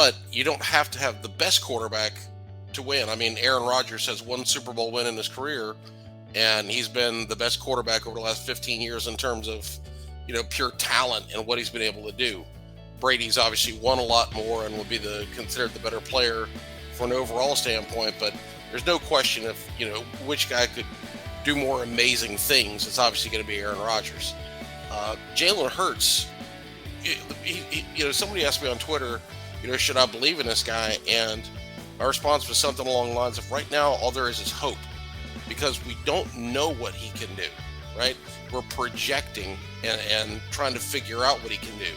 But you don't have to have the best quarterback to win. I mean, Aaron Rodgers has one Super Bowl win in his career, and he's been the best quarterback over the last 15 years in terms of, pure talent and what he's been able to do. Brady's obviously won a lot more and will be considered the better player from an overall standpoint, but there's no question if, which guy could do more amazing things. It's obviously going to be Aaron Rodgers. Jalen Hurts, somebody asked me on Twitter, should I believe in this guy? And my response was something along the lines of, right now, all there is hope, because we don't know what he can do, right? We're projecting and trying to figure out what he can do.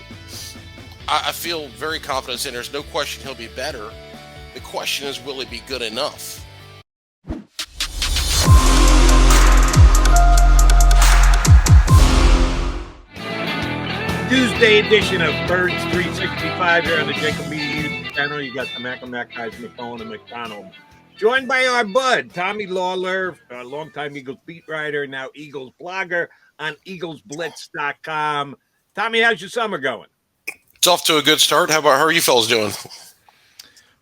I feel very confident in there's no question he'll be better. The question is, will he be good enough? Tuesday edition of Birds 365 here on the JAKIB YouTube channel. You got the McMullen guys, McMullen and McDonald. Joined by our bud, Tommy Lawlor, a longtime Eagles beat writer, now Eagles blogger on EaglesBlitz.com. Tommy, how's your summer going? It's off to a good start. How are you fellas doing?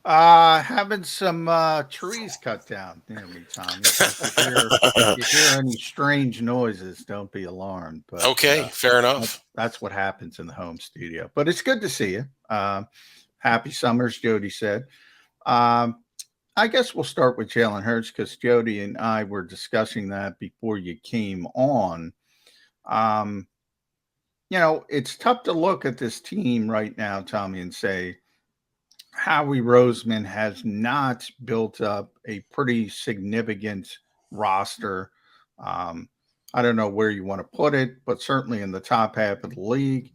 Having some trees cut down near me, Tommy. If you hear any strange noises, don't be alarmed. But, okay, fair enough. That's what happens in the home studio. But it's good to see you. Happy summers, Jody said. I guess we'll start with Jalen Hurts because Jody and I were discussing that before you came on. It's tough to look at this team right now, Tommy, and say, Howie Roseman has not built up a pretty significant roster. I don't know where you want to put it, but certainly in the top half of the league.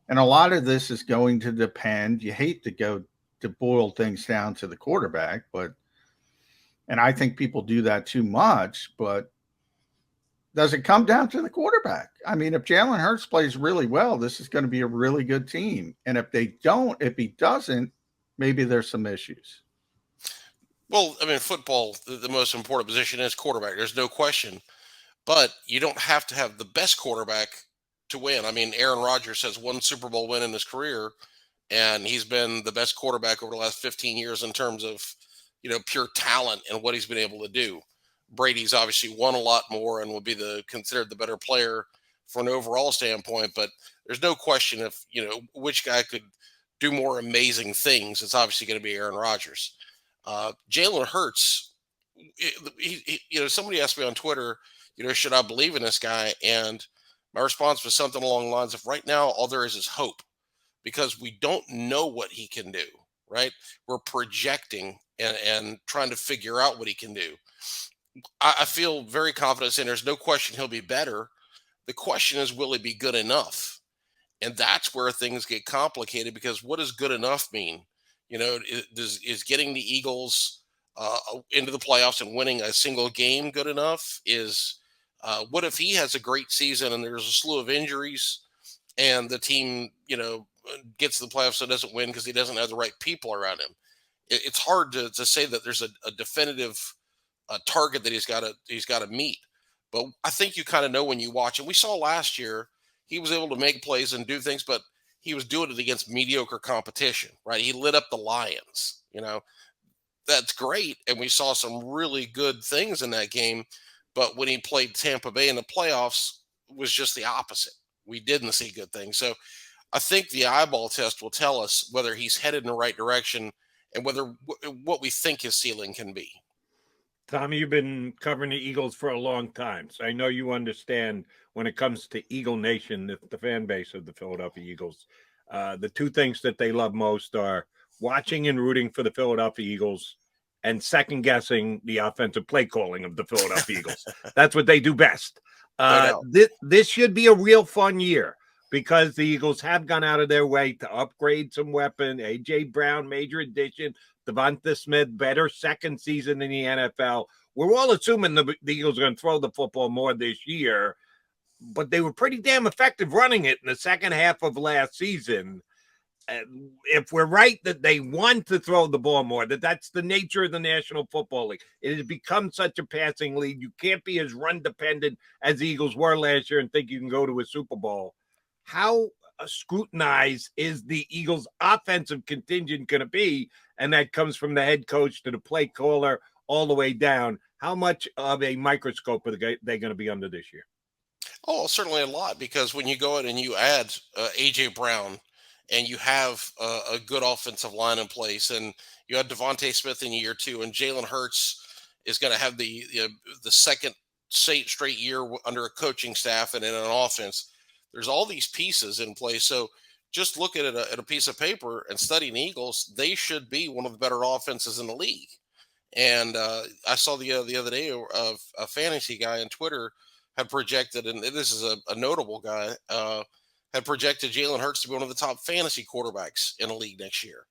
And a lot of this is going to depend. You hate to boil things down to the quarterback, and I think people do that too much, but does it come down to the quarterback? I mean, if Jalen Hurts plays really well, this is going to be a really good team. And if he doesn't, maybe there's some issues. Well, I mean, football, the most important position is quarterback. There's no question. But you don't have to have the best quarterback to win. I mean, Aaron Rodgers has one Super Bowl win in his career, and he's been the best quarterback over the last 15 years in terms of, pure talent and what he's been able to do. Brady's obviously won a lot more and will be considered the better player from an overall standpoint, but there's no question if, which guy could do more amazing things. It's obviously going to be Aaron Rodgers. Jalen Hurts, somebody asked me on Twitter, should I believe in this guy? And my response was something along the lines of, right now, all there is hope, because we don't know what he can do, right? We're projecting and trying to figure out what he can do. I feel very confident in there's no question he'll be better. The question is, will he be good enough? And that's where things get complicated, because what does good enough mean? Is getting the Eagles into the playoffs and winning a single game good enough? What if he has a great season and there's a slew of injuries and the team, gets to the playoffs and doesn't win because he doesn't have the right people around him? It's hard to say that there's a definitive target that he's got to meet. But I think you kind of know when you watch. And we saw last year, he was able to make plays and do things, but he was doing it against mediocre competition, right? He lit up the Lions, that's great. And we saw some really good things in that game. But when he played Tampa Bay in the playoffs, it was just the opposite. We didn't see good things. So I think the eyeball test will tell us whether he's headed in the right direction and what we think his ceiling can be. Tommy, you've been covering the Eagles for a long time, so I know you understand when it comes to Eagle Nation, the fan base of the Philadelphia Eagles. The two things that they love most are watching and rooting for the Philadelphia Eagles and second-guessing the offensive play calling of the Philadelphia Eagles. That's what they do best. This should be a real fun year because the Eagles have gone out of their way to upgrade some weapon. A.J. Brown, major addition. Devonta Smith, better second season in the NFL. We're all assuming the Eagles are going to throw the football more this year, but they were pretty damn effective running it in the second half of last season. If we're right that they want to throw the ball more, that's the nature of the National Football League. It has become such a passing league. You can't be as run dependent as the Eagles were last year and think you can go to a Super Bowl. How scrutinized is the Eagles' offensive contingent going to be? And that comes from the head coach to the play caller all the way down. How much of a microscope are they going to be under this year? Oh, certainly a lot, because when you go in and you add A.J. Brown and you have a good offensive line in place, and you had Devontae Smith in year 2, and Jalen Hurts is going to have the second straight year under a coaching staff and in an offense. There's all these pieces in place. So just look at a piece of paper and studying the Eagles, they should be one of the better offenses in the league. And I saw the other day a fantasy guy on Twitter had projected, and this is a notable guy, had projected Jalen Hurts to be one of the top fantasy quarterbacks in the league next year.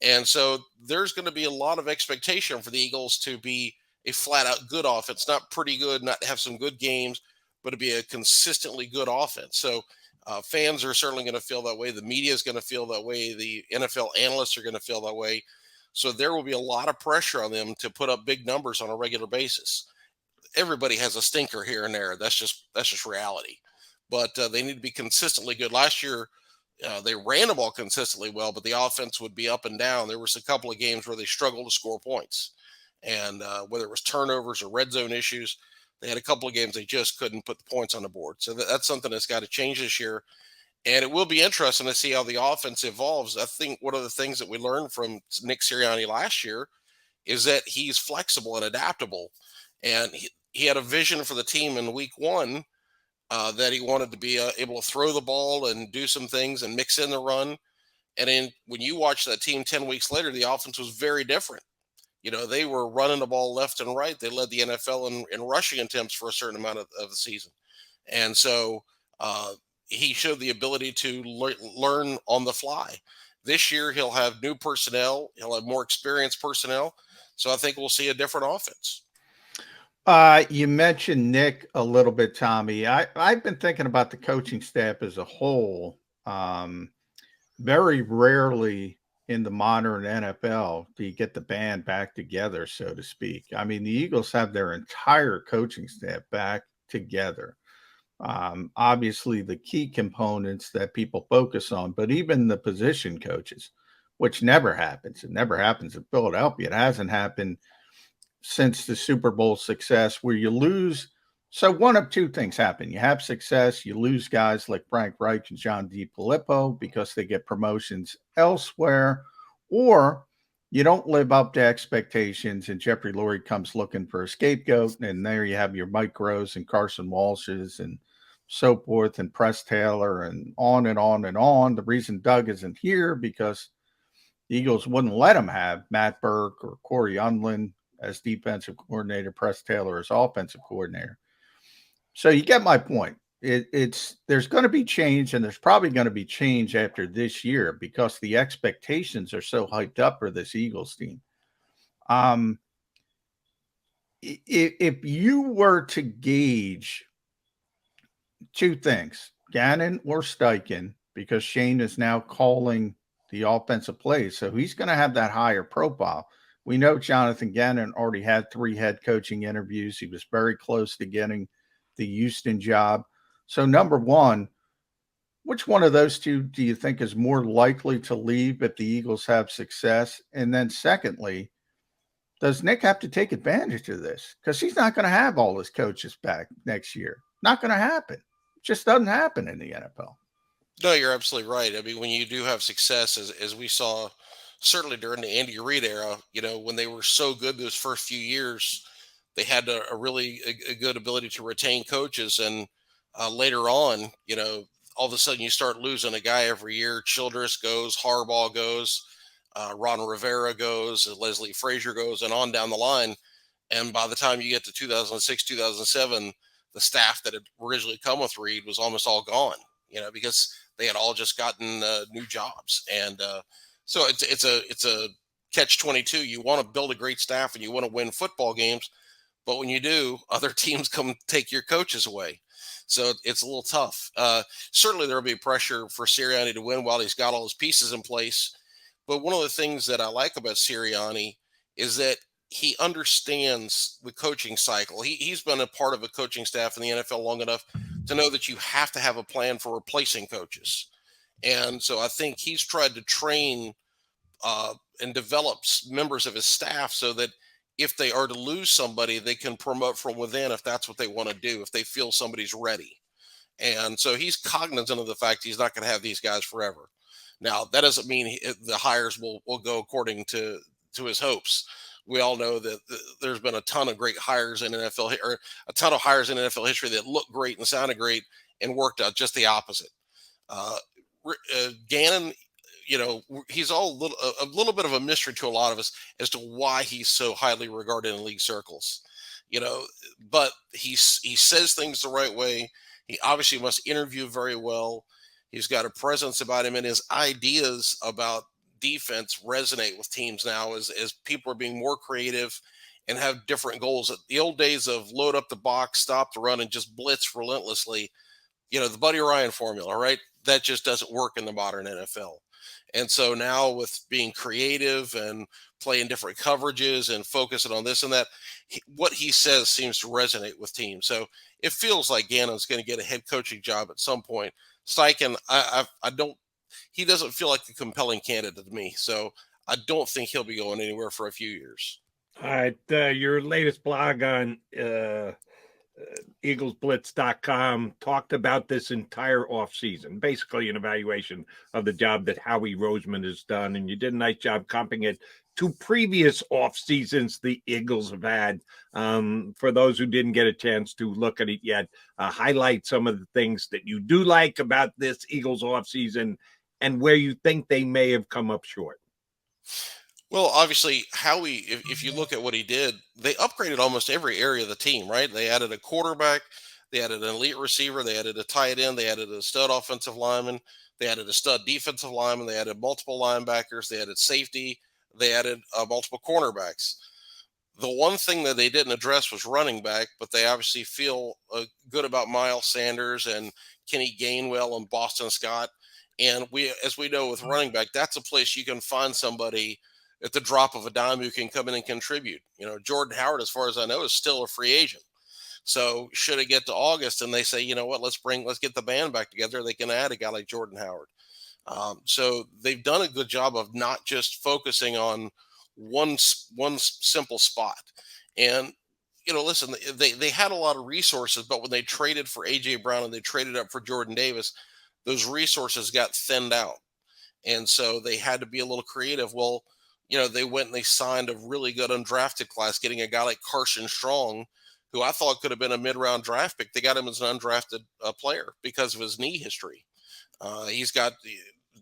And so there's going to be a lot of expectation for the Eagles to be a flat out good offense, not pretty good, not have some good games, but to be a consistently good offense. So fans are certainly going to feel that way. The media is going to feel that way. The NFL analysts are going to feel that way. So there will be a lot of pressure on them to put up big numbers on a regular basis. Everybody has a stinker here and there. That's just reality. But they need to be consistently good. Last year, they ran the ball consistently well, but the offense would be up and down. There was a couple of games where they struggled to score points. And whether it was turnovers or red zone issues, they had a couple of games they just couldn't put the points on the board. So that's something that's got to change this year. And it will be interesting to see how the offense evolves. I think one of the things that we learned from Nick Sirianni last year is that he's flexible and adaptable. And he had a vision for the team in week 1 that he wanted to be able to throw the ball and do some things and mix in the run. And then when you watch that team 10 weeks later, the offense was very different. You know, they were running the ball left and right. They led the NFL in rushing attempts for a certain amount of the season. And so he showed the ability to learn on the fly. This year, he'll have new personnel. He'll have more experienced personnel. So I think we'll see a different offense. You mentioned Nick a little bit, Tommy. I've been thinking about the coaching staff as a whole. Very rarely in the modern NFL do you get the band back together, so to speak. I mean, the Eagles have their entire coaching staff back together. Obviously, the key components that people focus on, but even the position coaches, which never happens. It never happens in Philadelphia. It hasn't happened since the Super Bowl success, where you lose. So one of two things happen. You have success, you lose guys like Frank Reich and John DiFilippo because they get promotions elsewhere, or you don't live up to expectations and Jeffrey Lurie comes looking for a scapegoat, and there you have your Mike Rose and Carson Walshes and so forth, and Press Taylor, and on and on and on. The reason Doug isn't here because the Eagles wouldn't let him have Matt Burke or Corey Unlin as defensive coordinator, Press Taylor as offensive coordinator. So you get my point. There's going to be change, and there's probably going to be change after this year because the expectations are so hyped up for this Eagles team. If you were to gauge two things, Gannon or Steichen, because Shane is now calling the offensive plays, so he's going to have that higher profile. We know Jonathan Gannon already had 3 head coaching interviews. He was very close to getting the Houston job. So number one, which one of those two do you think is more likely to leave if the Eagles have success? And then secondly, does Nick have to take advantage of this? Because he's not going to have all his coaches back next year. Not going to happen. It just doesn't happen in the NFL. No, you're absolutely right. I mean, when you do have success, as we saw certainly during the Andy Reid era, you know, when they were so good those first few years, they had a really good ability to retain coaches. And later on, you know, all of a sudden you start losing a guy every year. Childress goes, Harbaugh goes, Ron Rivera goes, Leslie Frazier goes, and on down the line. And by the time you get to 2006, 2007, the staff that had originally come with Reid was almost all gone, you know, because they had all just gotten new jobs. And so it's a catch-22. You want to build a great staff and you want to win football games, but when you do, other teams come take your coaches away. So it's a little tough. Certainly there will be pressure for Sirianni to win while he's got all his pieces in place. But one of the things that I like about Sirianni is that he understands the coaching cycle. He's been a part of a coaching staff in the NFL long enough to know that you have to have a plan for replacing coaches. And so I think he's tried to train and develop members of his staff so that if they are to lose somebody, they can promote from within if that's what they want to do, if they feel somebody's ready. And so he's cognizant of the fact he's not going to have these guys forever. Now, that doesn't mean the hires will go according to his hopes. We all know that there's been a ton of great hires in NFL, or a ton of hires in NFL history that looked great and sounded great and worked out just the opposite. Uh, Gannon, he's a little bit of a mystery to a lot of us as to why he's so highly regarded in league circles. But he says things the right way. He obviously must interview very well. He's got a presence about him, and his ideas about defense resonate with teams now as people are being more creative and have different goals. The old days of load up the box, stop the run, and just blitz relentlessly, the Buddy Ryan formula, right? That just doesn't work in the modern NFL. And so now with being creative and playing different coverages and focusing on this and that, what he says seems to resonate with teams. So it feels like Gannon's going to get a head coaching job at some point. Steichen, he doesn't feel like a compelling candidate to me. So I don't think he'll be going anywhere for a few years. All right. Your latest blog on EaglesBlitz.com talked about this entire offseason, basically an evaluation of the job that Howie Roseman has done. And you did a nice job comping it to previous off seasons the Eagles have had. For those who didn't get a chance to look at it yet, highlight some of the things that you do like about this Eagles off season and where you think they may have come up short. Well, obviously, Howie, if you look at what he did, they upgraded almost every area of the team, right? They added a quarterback, they added an elite receiver, they added a tight end, they added a stud offensive lineman, they added a stud defensive lineman, they added multiple linebackers, they added safety, they added multiple cornerbacks. The one thing that they didn't address was running back, but they obviously feel good about Miles Sanders and Kenny Gainwell and Boston Scott. And as we know with running back, that's a place you can find somebody at the drop of a dime who can come in and contribute. Jordan Howard, as far as I know, is still a free agent. So should it get to August and they say, you know what, let's get the band back together, they can add a guy like Jordan Howard. So they've done a good job of not just focusing on one simple spot. And, listen, they had a lot of resources, but when they traded for A.J. Brown and they traded up for Jordan Davis, those resources got thinned out. And so they had to be a little creative. Well, they went and they signed a really good undrafted class, getting a guy like Carson Strong, who I thought could have been a mid-round draft pick. They got him as an undrafted player because of his knee history. He's got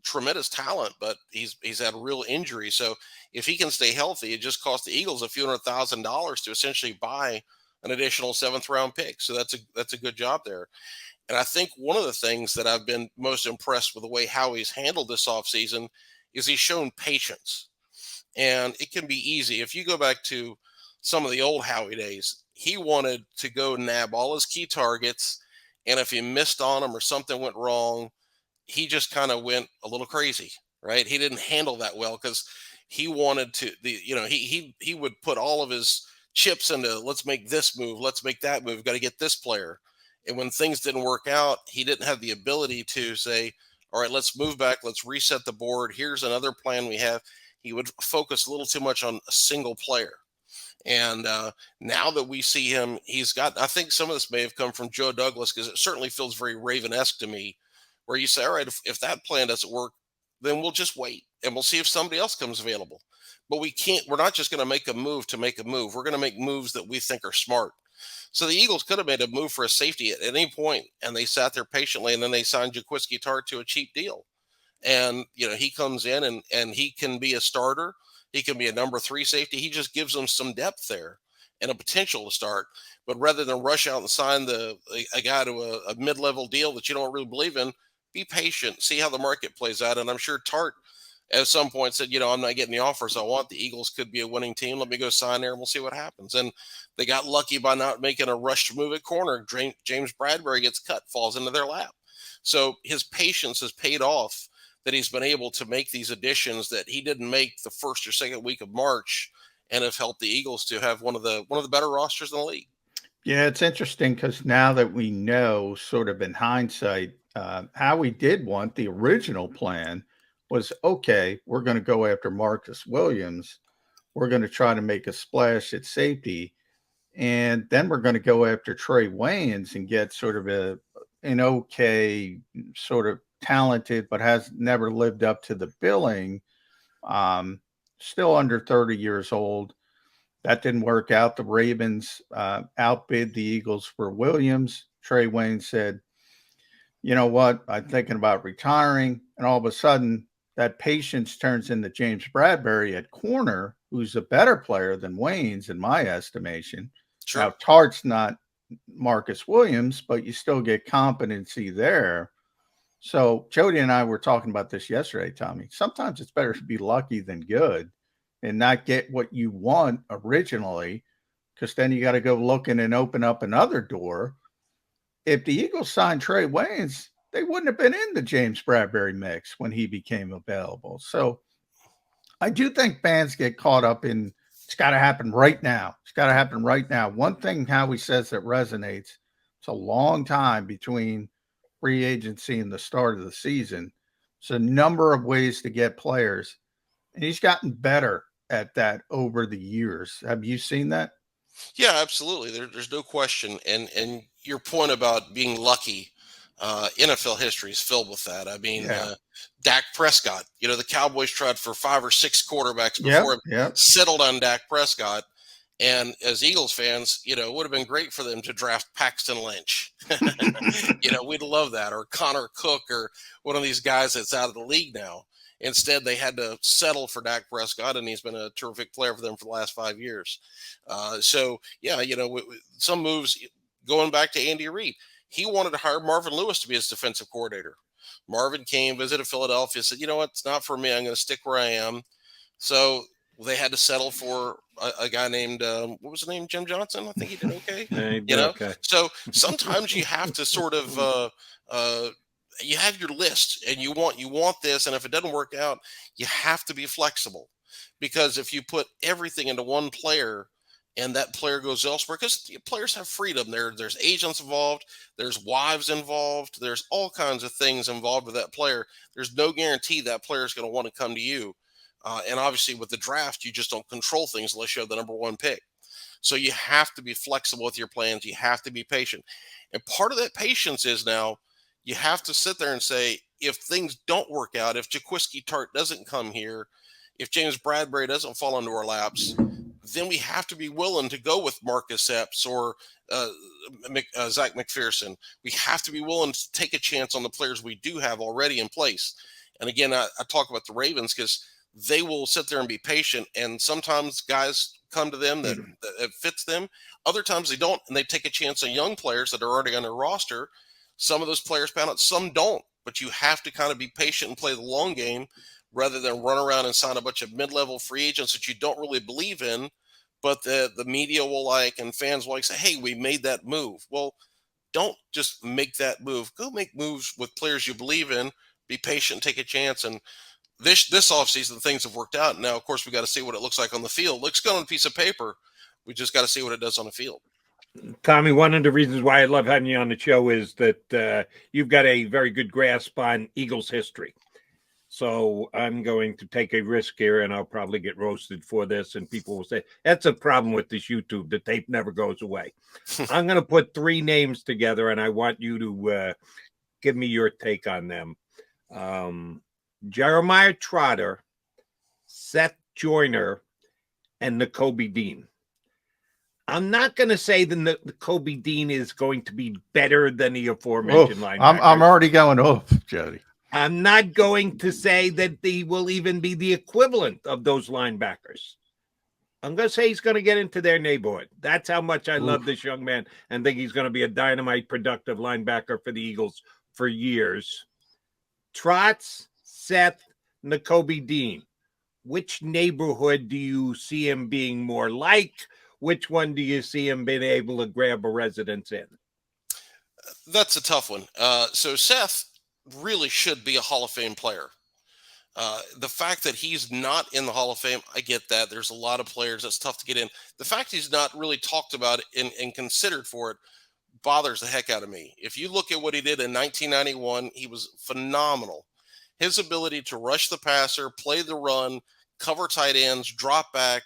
tremendous talent, but he's had real injury. So if he can stay healthy, it just cost the Eagles a few $100,000 to essentially buy an additional 7th-round pick. So that's a good job there. And I think one of the things that I've been most impressed with the way Howie's handled this offseason is he's shown patience. And it can be easy. If you go back to some of the old Howie days, he wanted to go nab all his key targets. And if he missed on them or something went wrong, he just kind of went a little crazy, right? He didn't handle that well because he wanted to, he would put all of his chips into, let's make this move, let's make that move, got to get this player. And when things didn't work out, he didn't have the ability to say, all right, let's move back, let's reset the board. Here's another plan we have. He would focus a little too much on a single player. And now that we see him, I think some of this may have come from Joe Douglas, because it certainly feels very Raven-esque to me, where you say, all right, if that plan doesn't work, then we'll just wait and we'll see if somebody else comes available. But we're not just going to make a move to make a move. We're going to make moves that we think are smart. So the Eagles could have made a move for a safety at any point, and they sat there patiently, and then they signed Jaquiski Tartt to a cheap deal. And, he comes in and he can be a starter. He can be a number 3 safety. He just gives them some depth there and a potential to start. But rather than rush out and sign a guy to a mid-level deal that you don't really believe in, be patient, see how the market plays out. And I'm sure Tartt at some point said, I'm not getting the offers I want. The Eagles could be a winning team. Let me go sign there and we'll see what happens. And they got lucky by not making a rushed move at corner. James Bradbury gets cut, falls into their lap. So his patience has paid off, that he's been able to make these additions that he didn't make the first or second week of March, and have helped the Eagles to have one of the better rosters in the league. Yeah, it's interesting because now that we know, sort of in hindsight, how we did want the original plan was okay, we're going to go after Marcus Williams. We're going to try to make a splash at safety. And then we're going to go after Trey Waynes and get sort of an okay, sort of talented, but has never lived up to the billing. Um, Still under 30 years old. That didn't work out. The Ravens outbid the Eagles for Williams. Trey Wayne said, you know what? I'm thinking about retiring. And all of a sudden, that patience turns into James Bradbury at corner, who's a better player than Wayne's, in my estimation. Sure. Now, Tart's not Marcus Williams, but you still get competency there. So, Jody and I were talking about this yesterday, Tommy. Sometimes it's better to be lucky than good and not get what you want originally, because then you got to go looking and open up another door. If the Eagles signed Trey Waynes, they wouldn't have been in the James Bradbury mix when he became available. So I do think fans get caught up in it's got to happen right now. It's got to happen right now. One thing Howie says that resonates, it's a long time between free agency and the start of the season. It's a number of ways to get players, and he's gotten better at that over the years. Have you seen that? Yeah, absolutely. There's no question. And your point about being lucky, NFL history is filled with that. I mean, Yeah. Dak Prescott, the Cowboys tried for 5 or 6 quarterbacks Yep. before it Yep. settled on Dak Prescott. And as Eagles fans, it would have been great for them to draft Paxton Lynch. We'd love that. Or Connor Cook, or one of these guys that's out of the league now. Instead, they had to settle for Dak Prescott, and he's been a terrific player for them for the last 5 years. Some moves, going back to Andy Reid, he wanted to hire Marvin Lewis to be his defensive coordinator. Marvin came, visited Philadelphia, said, you know what, it's not for me. I'm going to stick where I am. So they had to settle for a guy named, what was his name? Jim Johnson? I think he did okay. Yeah, he did okay. So sometimes you have to sort of, you have your list and you want this. And if it doesn't work out, you have to be flexible, because if you put everything into one player and that player goes elsewhere, because players have freedom. There's agents involved, there's wives involved, there's all kinds of things involved with that player. There's no guarantee that player is going to want to come to you. And obviously with the draft, you just don't control things unless you have the number 1 pick. So you have to be flexible with your plans. You have to be patient. And part of that patience is now you have to sit there and say, if things don't work out, if Jaquiski Tart doesn't come here, if James Bradbury doesn't fall into our laps, then we have to be willing to go with Marcus Epps or Zach McPherson. We have to be willing to take a chance on the players we do have already in place. And again, I talk about the Ravens because they will sit there and be patient. And sometimes guys come to them that fits them. Other times they don't, and they take a chance on young players that are already on their roster. Some of those players pan out, some don't. But you have to kind of be patient and play the long game, rather than run around and sign a bunch of mid-level free agents that you don't really believe in, but the media will like and fans will like say, hey, we made that move. Well, don't just make that move. Go make moves with players you believe in. Be patient, take a chance. And this offseason, things have worked out. Now, of course, we got to see what it looks like on the field. Looks good on a piece of paper. We just got to see what it does on the field. Tommy, one of the reasons why I love having you on the show is that you've got a very good grasp on Eagles history. So I'm going to take a risk here, and I'll probably get roasted for this. And people will say, that's a problem with this YouTube. The tape never goes away. I'm going to put 3 names together, and I want you to give me your take on them. Jeremiah Trotter, Seth Joyner, and Nakobe Dean. I'm not going to say that Nakobe Dean is going to be better than the aforementioned linebackers. I'm already going off, Jody. I'm not going to say that he will even be the equivalent of those linebackers. I'm going to say he's going to get into their neighborhood. That's how much I love this young man and think he's going to be a dynamite, productive linebacker for the Eagles for years. Trotz, Seth, Nakobe Dean. Which neighborhood do you see him being more like? Which one do you see him being able to grab a residence in? That's a tough one. So Seth really should be a Hall of Fame player. The fact that he's not in the Hall of Fame, I get that. There's a lot of players that's tough to get in. The fact he's not really talked about and considered for it bothers the heck out of me. If you look at what he did in 1991, he was phenomenal. His ability to rush the passer, play the run, cover tight ends, drop back.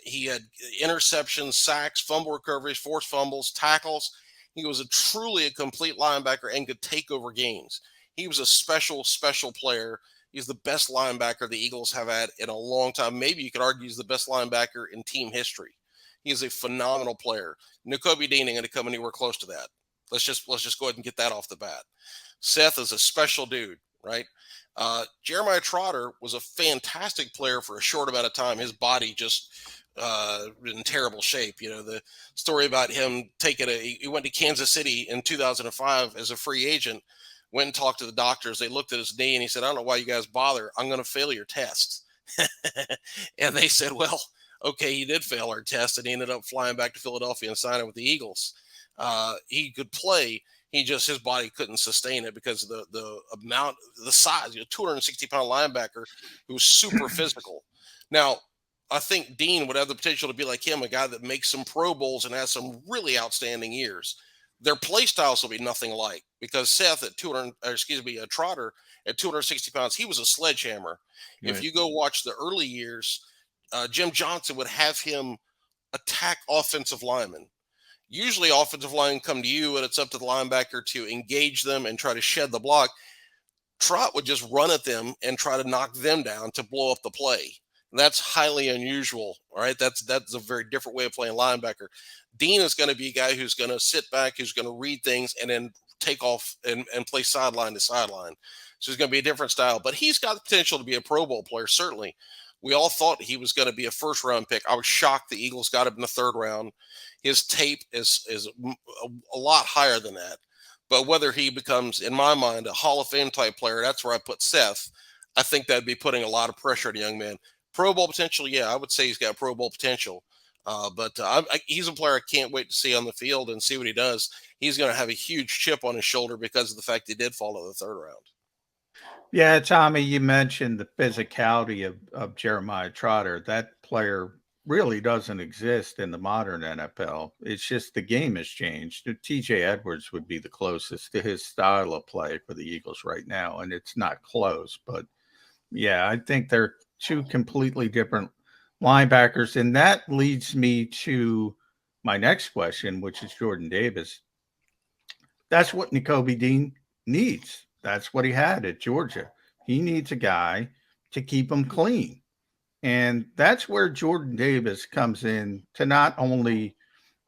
He had interceptions, sacks, fumble recoveries, forced fumbles, tackles. He was truly a complete linebacker and could take over games. He was a special, special player. He's the best linebacker the Eagles have had in a long time. Maybe you could argue he's the best linebacker in team history. He is a phenomenal player. N'Kobe Dean ain't going to come anywhere close to that. Let's just go ahead and get that off the bat. Seth is a special dude, right? Jeremiah Trotter was a fantastic player for a short amount of time. His body just in terrible shape. You know, the story about him he went to Kansas City in 2005 as a free agent, went and talked to the doctors. They looked at his knee and he said, I don't know why you guys bother. I'm going to fail your tests. And they said, well, okay, he did fail our test, and he ended up flying back to Philadelphia and signing with the Eagles. He could play. His body couldn't sustain it because of the size, 260-pound linebacker who was super physical. Now, I think Dean would have the potential to be like him, a guy that makes some Pro Bowls and has some really outstanding years. Their play styles will be nothing alike because Seth at Trotter at 260 pounds, he was a sledgehammer. Right. If you go watch the early years, Jim Johnson would have him attack offensive linemen. Usually offensive linemen come to you and it's up to the linebacker to engage them and try to shed the block. Trot would just run at them and try to knock them down to blow up the play. And that's highly unusual. All right. That's a very different way of playing linebacker. Dean is going to be a guy who's going to sit back, who's going to read things and then take off and play sideline to sideline. So it's going to be a different style, but he's got the potential to be a Pro Bowl player. Certainly. We all thought he was going to be a first-round pick. I was shocked the Eagles got him in the third round. His tape is a lot higher than that. But whether he becomes, in my mind, a Hall of Fame type player, that's where I put Seth. I think that'd be putting a lot of pressure on a young man. Pro Bowl potential, yeah, I would say he's got Pro Bowl potential. But he's a player I can't wait to see on the field and see what he does. He's going to have a huge chip on his shoulder because of the fact he did fall to the third round. Yeah, Tommy, you mentioned the physicality of Jeremiah Trotter. That player really doesn't exist in the modern NFL. It's just the game has changed. TJ Edwards would be the closest to his style of play for the Eagles right now, and it's not close. But, yeah, I think they're two completely different linebackers, and that leads me to my next question, which is Jordan Davis. That's what N'Kobe Dean needs. That's what he had at Georgia. He needs a guy to keep him clean. And that's where Jordan Davis comes in to not only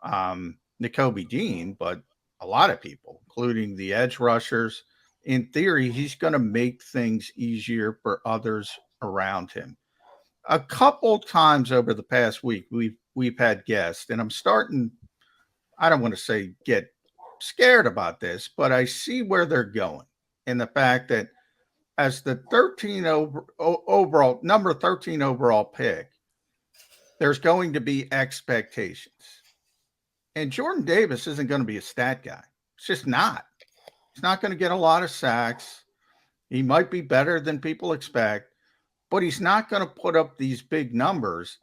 N'Kobe Dean, but a lot of people, including the edge rushers. In theory, he's going to make things easier for others around him. A couple times over the past week, we've had guests, and I'm starting, I don't want to say get scared about this, but I see where they're going. And the fact that as the number 13 overall pick, there's going to be expectations. And Jordan Davis isn't going to be a stat guy. It's just not. He's not going to get a lot of sacks. He might be better than people expect, but he's not going to put up these big numbers.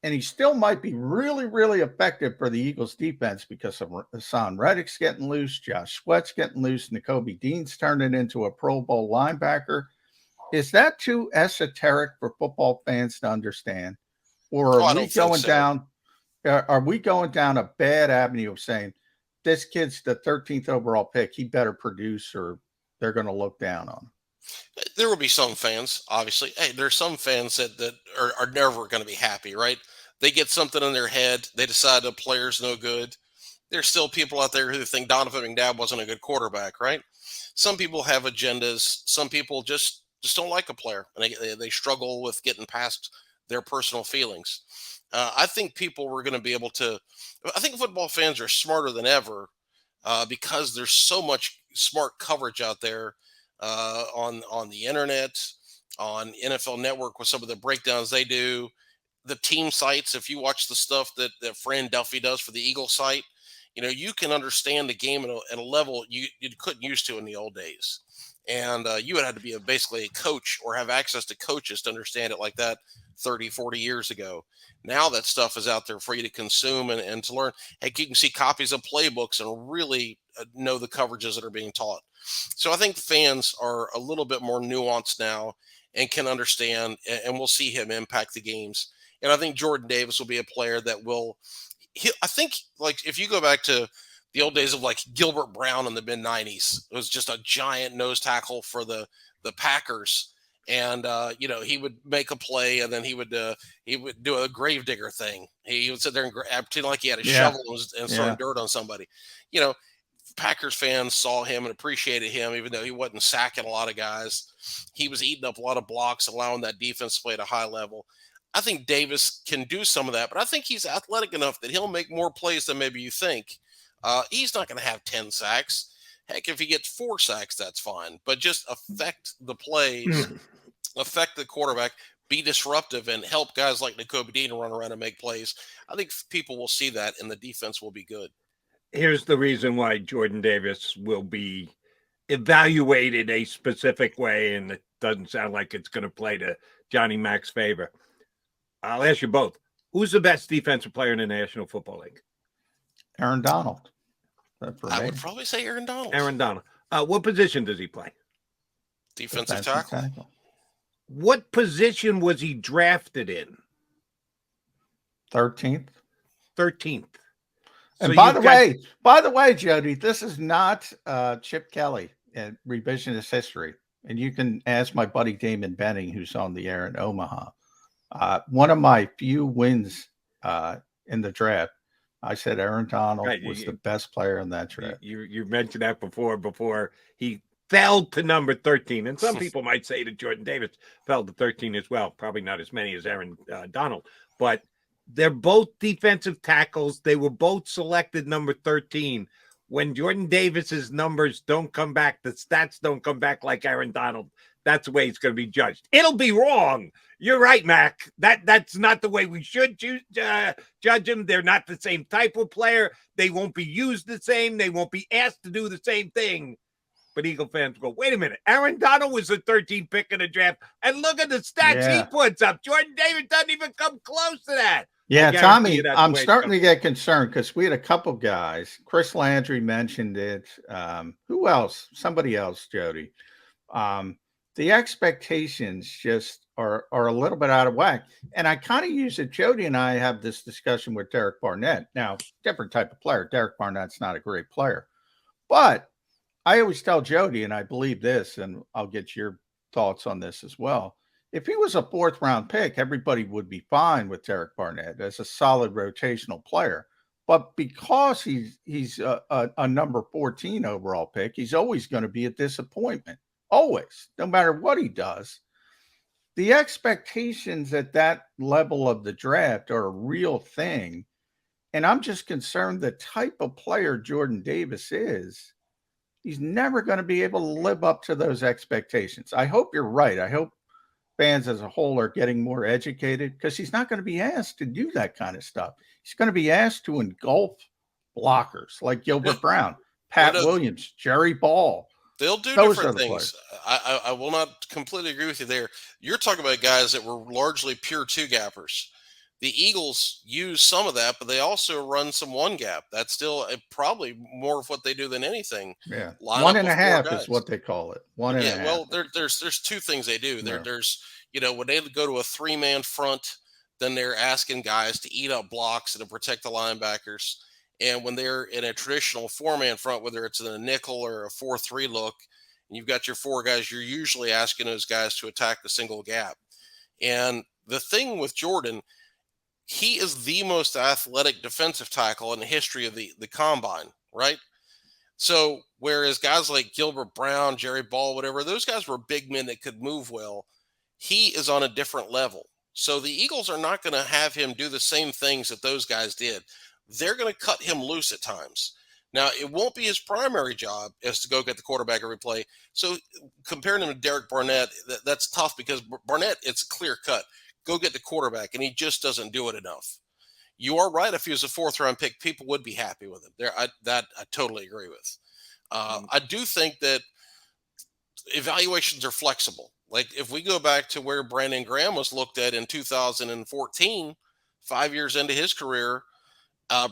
And he still might be really, really effective for the Eagles defense because of Hassan Reddick's getting loose, Josh Sweat's getting loose, N'Kobe Dean's turning into a Pro Bowl linebacker. Is that too esoteric for football fans to understand? Or are we going down? Are we going down a bad avenue of saying this kid's the 13th overall pick, he better produce, or they're going to look down on him? There will be some fans, obviously. Hey, there's some fans that are never going to be happy, right? They get something in their head. They decide a player's no good. There's still people out there who think Donovan McNabb wasn't a good quarterback, right? Some people have agendas. Some people just don't like a player, and they struggle with getting past their personal feelings. I think people were going to be able to – I think football fans are smarter than ever because there's so much smart coverage out there on the internet, on NFL Network with some of the breakdowns they do, the team sites. If you watch the stuff that Fran Duffy does for the Eagle site, you can understand the game at a level you couldn't used to in the old days. And you would have to be basically a coach or have access to coaches to understand it like that 30, 40 years ago. Now that stuff is out there for you to consume and to learn. Heck, you can see copies of playbooks and really know the coverages that are being taught. So I think fans are a little bit more nuanced now and can understand, and we'll see him impact the games. And I think Jordan Davis will be a player that I think, like, if you go back to the old days of like Gilbert Brown in the mid 90s, it was just a giant nose tackle for the Packers. And, he would make a play and then he would do a gravedigger thing. He would sit there and pretend like he had a shovel and throwing dirt on somebody. Packers fans saw him and appreciated him, even though he wasn't sacking a lot of guys. He was eating up a lot of blocks, allowing that defense to play at a high level. I think Davis can do some of that, but I think he's athletic enough that he'll make more plays than maybe you think. He's not going to have 10 sacks. Heck, if he gets 4 sacks, that's fine. But just affect the plays, affect the quarterback, be disruptive, and help guys like Nakobe Dean run around and make plays. I think people will see that, and the defense will be good. Here's the reason why Jordan Davis will be evaluated a specific way, and it doesn't sound like it's going to play to Johnny Mac's favor. I'll ask you both. Who's the best defensive player in the National Football League? Aaron Donald. I would probably say Aaron Donald. Aaron Donald. What position does he play? Defensive tackle. What position was he drafted in? 13th. 13th. And by the way, Jody, this is not Chip Kelly and revisionist history. And you can ask my buddy Damon Benning, who's on the air in Omaha. One of my few wins in the draft, I said Aaron Donald was the best player in that draft. You mentioned that before he fell to number 13. And some people might say that Jordan Davis fell to 13 as well. Probably not as many as Aaron Donald. But they're both defensive tackles. They were both selected number 13. When Jordan Davis's numbers don't come back, the stats don't come back like Aaron Donald, that's the way it's going to be judged. It'll be wrong. You're right, Mac. That's not the way we should judge them. They're not the same type of player. They won't be used the same. They won't be asked to do the same thing. But Eagle fans go, wait a minute. Aaron Donald was the 13th pick in the draft. And look at the stats he puts up. Jordan Davis doesn't even come close to that. Yeah, Tommy, I'm starting to get concerned because we had a couple guys. Chris Landry mentioned it. Who else? Somebody else, Jody. The expectations just are a little bit out of whack. And I kind of use it. Jody and I have this discussion with Derek Barnett. Now, different type of player. Derek Barnett's not a great player. But I always tell Jody, and I believe this, and I'll get your thoughts on this as well. If he was a 4th round pick, everybody would be fine with Derek Barnett as a solid rotational player. But because he's a number 14 overall pick, he's always going to be a disappointment. Always, no matter what he does. The expectations at that level of the draft are a real thing. And I'm just concerned the type of player Jordan Davis is, he's never going to be able to live up to those expectations. I hope you're right. I hope fans as a whole are getting more educated because he's not going to be asked to do that kind of stuff. He's going to be asked to engulf blockers like Gilbert Brown, Pat Williams, Jerry Ball. They'll do different things. I will not completely agree with you there. You're talking about guys that were largely pure 2-gappers. The Eagles use some of that, but they also run some 1-gap. That's still probably more of what they do than anything. Yeah, 1.5 is what they call it. 1.5. Well, there's 2 things they do. There's when they go to a 3-man front, then they're asking guys to eat up blocks and to protect the linebackers. And when they're in a traditional 4-man front, whether it's in a nickel or a 4-3 look, and you've got your 4 guys, you're usually asking those guys to attack the single gap. And the thing with Jordan, he is the most athletic defensive tackle in the history of the combine, right? So whereas guys like Gilbert Brown, Jerry Ball, whatever, those guys were big men that could move well. He is on a different level. So the Eagles are not going to have him do the same things that those guys did. They're going to cut him loose at times. Now, it won't be his primary job is to go get the quarterback every play. So comparing him to Derek Barnett, that's tough because Barnett, it's clear cut. Go get the quarterback, and he just doesn't do it enough. You are right. If he was a 4th-round pick, people would be happy with him. I totally agree with. I do think that evaluations are flexible. Like if we go back to where Brandon Graham was looked at in 2014, 5 years into his career,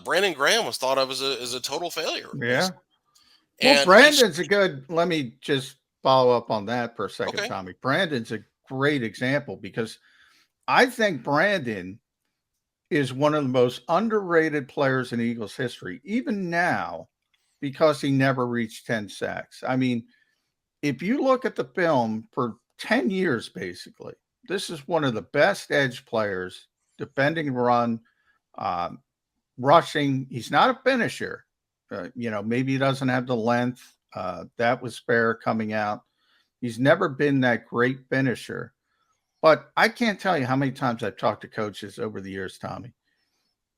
Brandon Graham was thought of as a total failure. Yeah. Well, And Brandon's a good, let me just follow up on that for a second, okay. Tommy. Brandon's a great example because I think Brandon is one of the most underrated players in Eagles history, even now, because he never reached 10 sacks. I mean, if you look at the film for 10 years, basically, this is one of the best edge players, defending run, rushing. He's not a finisher. Maybe he doesn't have the length. That was fair coming out. He's never been that great finisher. But I can't tell you how many times I've talked to coaches over the years, Tommy,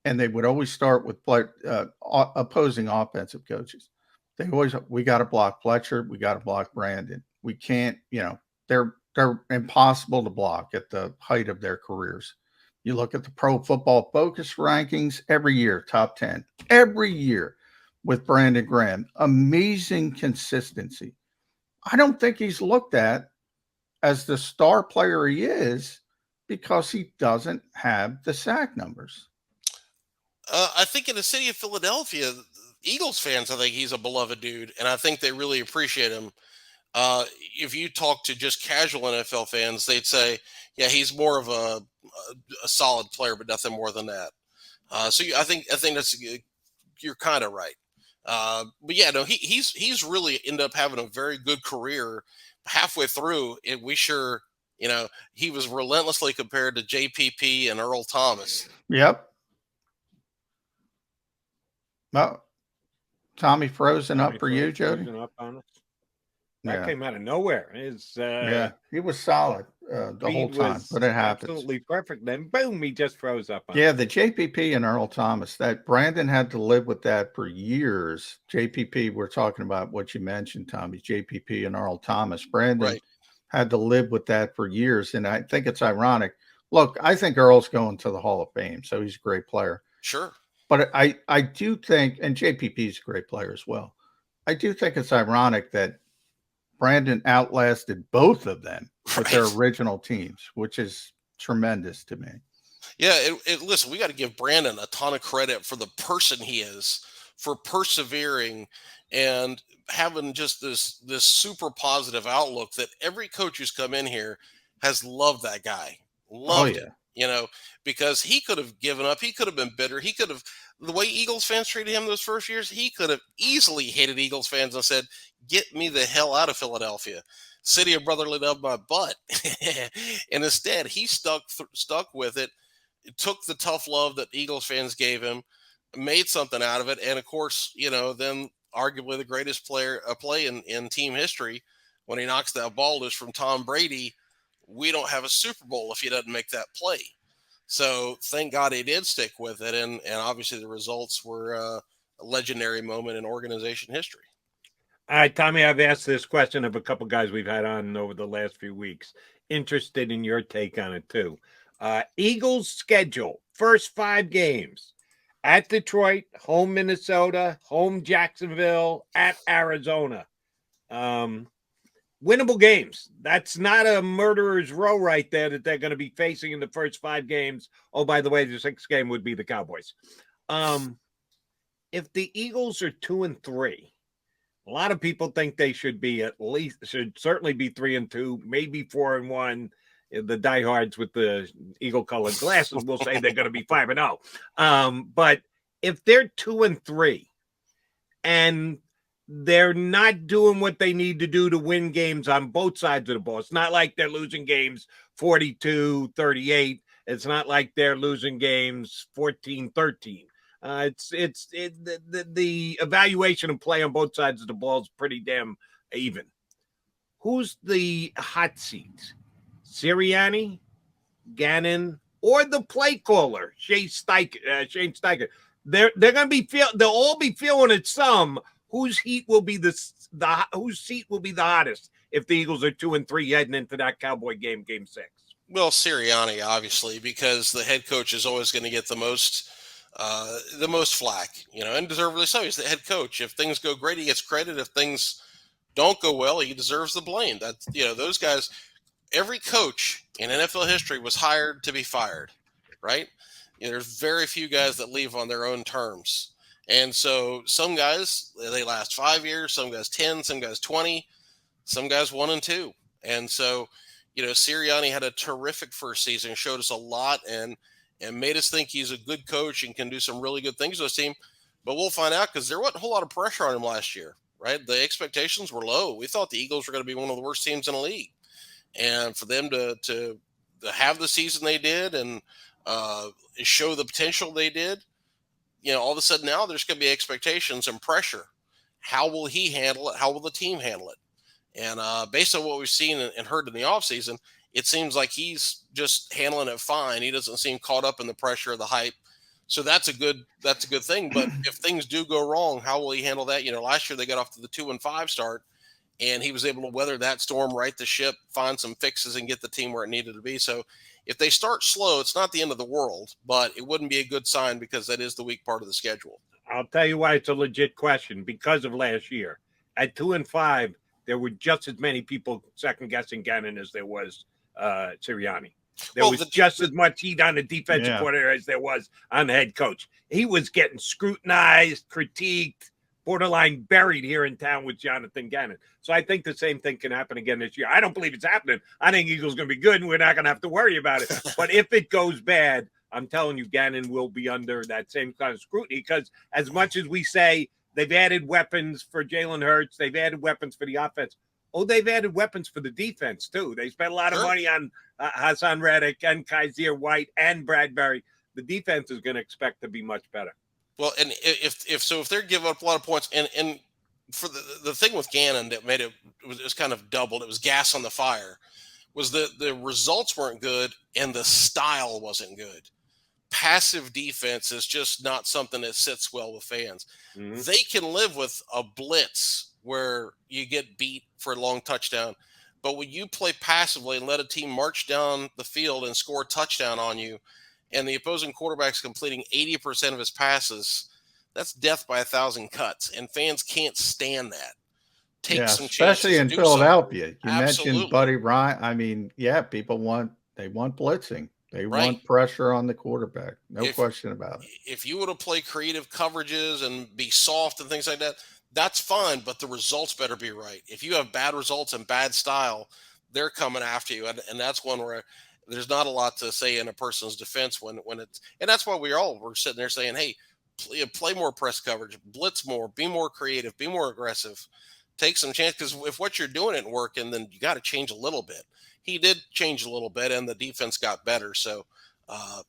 and they would always start with opposing offensive coaches. They always, we got to block Fletcher. We got to block Brandon. We can't, they're impossible to block at the height of their careers. You look at the Pro Football Focus rankings every year, top 10, every year with Brandon Graham. Amazing consistency. I don't think he's looked at as the star player he is because he doesn't have the sack numbers. I think in the city of Philadelphia, Eagles fans, I think he's a beloved dude, and I think they really appreciate him. If you talk to just casual NFL fans, they'd say, yeah, he's more of a solid player, but nothing more than that. I think that's, you're kind of right. But yeah, no, he's really ended up having a very good career. Halfway through it, he was relentlessly compared to JPP and Earl Thomas. Yep. Well, Tommy frozen up for you, Jody? Frozen up on us. That came out of nowhere. He was solid the whole time, but it happens. Absolutely perfect. Then boom, he just froze up. The JPP and Earl Thomas, that Brandon had to live with that for years. JPP, we're talking about what you mentioned, Tommy, JPP and Earl Thomas. Brandon had to live with that for years, and I think it's ironic. Look, I think Earl's going to the Hall of Fame, so he's a great player. Sure. But I do think, and JPP is a great player as well, I do think it's ironic that Brandon outlasted both of them with their original teams, which is tremendous to me. Yeah, listen, we got to give Brandon a ton of credit for the person he is, for persevering and having just this super positive outlook that every coach who's come in here has loved that guy. Loved it. Because he could have given up. He could have been bitter. He could have, the way Eagles fans treated him those first years, he could have easily hated Eagles fans and said, get me the hell out of Philadelphia. City of brotherly love, my butt. And instead, he stuck with it, took the tough love that Eagles fans gave him, made something out of it. And of course, then arguably the greatest play in team history, when he knocks that ball loose from Tom Brady. We don't have a Super Bowl if he doesn't make that play. So thank God he did stick with it. And obviously the results were a legendary moment in organization history. All right, Tommy, I've asked this question of a couple guys we've had on over the last few weeks. Interested in your take on it too. Eagles schedule, first 5 games: at Detroit, home Minnesota, home Jacksonville, at Arizona. Winnable games. That's not a murderer's row right there that they're going to be facing in the first 5 games. Oh, by the way, the 6th game would be the Cowboys. If the Eagles are 2-3, a lot of people think they should certainly be 3-2, maybe 4-1. The diehards with the eagle-colored glasses will say they're going to be 5-0. But if they're 2-3 and they're not doing what they need to do to win games on both sides of the ball. It's not like they're losing games 42-38. It's not like they're losing games 14-13. The evaluation of play on both sides of the ball is pretty damn even. Who's the hot seat? Sirianni, Gannon, or the play caller, Shane Steichen? They're going to be they'll all be feeling it some. Whose heat will be whose seat will be the hottest if the Eagles are 2-3 heading into that Cowboy game 6? Well, Sirianni, obviously, because the head coach is always going to get the most flack, and deservedly so. He's the head coach. If things go great, he gets credit. If things don't go well, he deserves the blame. That's, those guys, every coach in NFL history was hired to be fired, right? There's very few guys that leave on their own terms. And so some guys, they last 5 years, some guys 10, some guys 20, some guys 1 and 2. And so, Sirianni had a terrific first season, showed us a lot and made us think he's a good coach and can do some really good things to his team. But we'll find out, because there wasn't a whole lot of pressure on him last year, right? The expectations were low. We thought the Eagles were going to be one of the worst teams in the league. And for them to have the season they did and show the potential they did, all of a sudden now there's going to be expectations and pressure. How will he handle it? How will the team handle it? And based on what we've seen and heard in the offseason, it seems like he's just handling it fine. He doesn't seem caught up in the pressure of the hype. So that's a good thing. But if things do go wrong, how will he handle that? Last year they got off to the 2-5 start, and he was able to weather that storm, right the ship, find some fixes, and get the team where it needed to be. So if they start slow, it's not the end of the world, but it wouldn't be a good sign, because that is the weak part of the schedule. I'll tell you why it's a legit question. Because of last year, at 2-5, there were just as many people second-guessing Gannon as there was Sirianni. There was just as much heat on the defensive coordinator as there was on the head coach. He was getting scrutinized, critiqued, borderline buried here in town with Jonathan Gannon. So I think the same thing can happen again this year. I don't believe it's happening. I think Eagles going to be good, and we're not going to have to worry about it. But if it goes bad, I'm telling you, Gannon will be under that same kind of scrutiny, because as much as we say they've added weapons for Jalen Hurts, they've added weapons for the offense, they've added weapons for the defense too. They spent a lot of money on Hassan Reddick and Kaiser White and Bradbury. The defense is going to expect to be much better. Well, and if they're giving up a lot of points, and for the thing with Gannon that made it was kind of doubled, it was gas on the fire, was the results weren't good and the style wasn't good. Passive defense is just not something that sits well with fans. Mm-hmm. They can live with a blitz where you get beat for a long touchdown, but when you play passively and let a team march down the field and score a touchdown on you, and the opposing quarterback's completing 80% of his passes, that's death by 1,000 cuts, and fans can't stand that. Take some chances, especially in Philadelphia. You Absolutely. mentioned Buddy Ryan. I mean, people want blitzing. They want pressure on the quarterback. No question about it. If you would have played creative coverages and be soft and things like that, that's fine, but the results better be right. If you have bad results and bad style, they're coming after you, and that's one where there's not a lot to say in a person's defense when it's, and that's why we're sitting there saying, hey, play more press coverage, blitz more, be more creative, be more aggressive, take some chance, because if what you're doing isn't working, then you got to change a little bit. He did change a little bit, and the defense got better. So,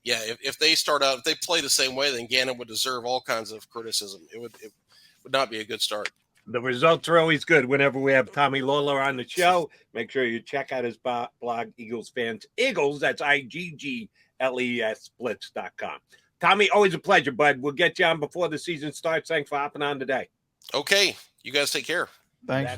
if they start out, if they play the same way, then Gannon would deserve all kinds of criticism. It would not be a good start. The results are always good whenever we have Tommy Lawlor on the show. Make sure you check out his blog, Eagles Fans. Eagles, that's IGGLES Splits.com. Tommy, always a pleasure, bud. We'll get you on before the season starts. Thanks for hopping on today. Okay. You guys take care. Thanks.